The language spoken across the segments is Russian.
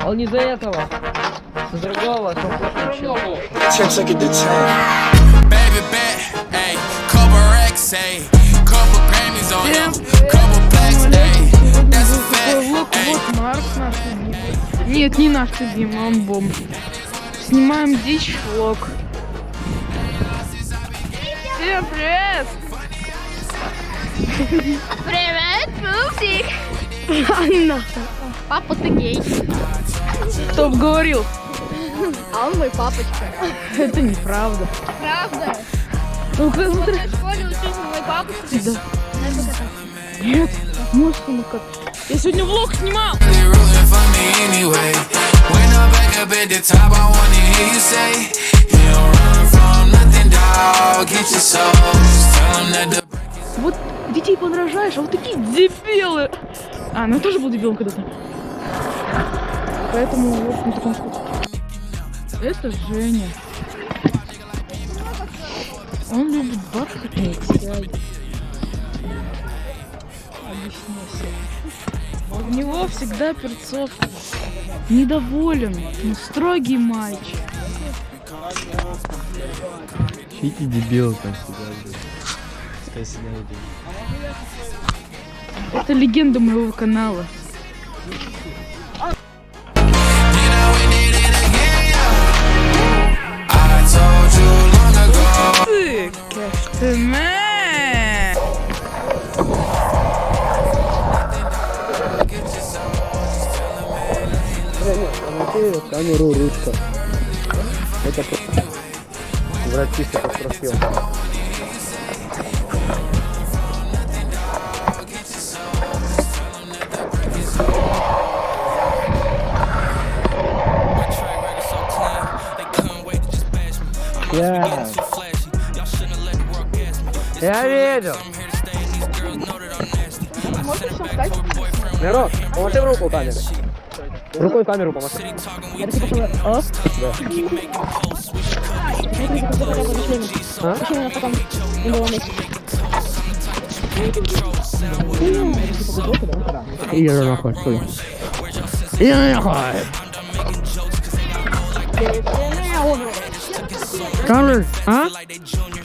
Он не за этого. С другого, что получил. Baby bet, ayy, couple racks, ayy, couple Grammys on them, couple plaques, ayy, that's a fact, ayy. Вот Марк наш любимый. Нет, не наш любимый, он бомж. Снимаем дичь влог. Всем привет! Привет, пупсик! Папа, ты гей. Кто бы говорил? А он мой папочка. Это неправда. Правда? Ну, как смотри. В школе учился мой папочка. Да. Нет, может он как. Я сегодня влог снимал. They rooting for me anyway. When I'm back up at the top, I wanna hear you say, you don't run from nothing, dog. Get your soul. Just tell 'em that the Вот детей подражаешь, а вот такие дебилы. А, ну я тоже был дебилом когда-то. Поэтому вот на таком вкусе. Это Женя. Он любит бархатные тяги. Объяснился. У него всегда перцовка. Недоволен, но строгий мальчик. Какие дебилы там сидят. Пускай сидят. Это легенда моего канала. I told you long ago. Ты, как ты, Камеру ручка. Это вратишься попросил. Я видел. Мирон, помаши в руку камеру. Рукой в камеру помаши. Это типа что? Да. Иди нахуй, стой. Иди нахуй. Камер, а?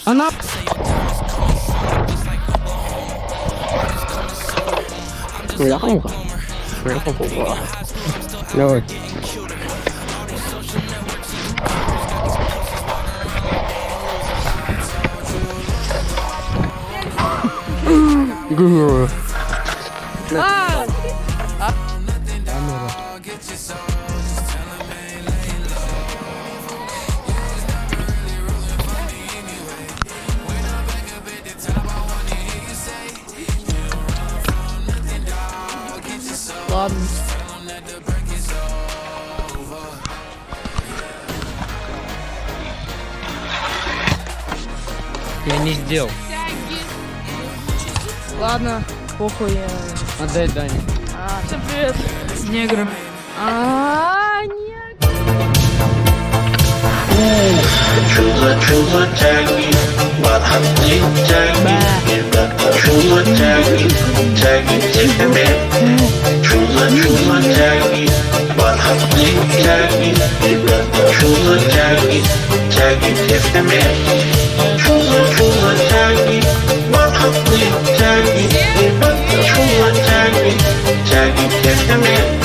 Она... Давай. Ладно. Я не сделал. Ладно, похуй. Отдай Дане. Всем привет, негры. Нет. Chula taggy, marhamli taggy, chula taggy, taggy taggy, chula taggy, marhamli taggy, chula taggy, taggy taggy, chula taggy, marhamli taggy, chula taggy, taggy taggy.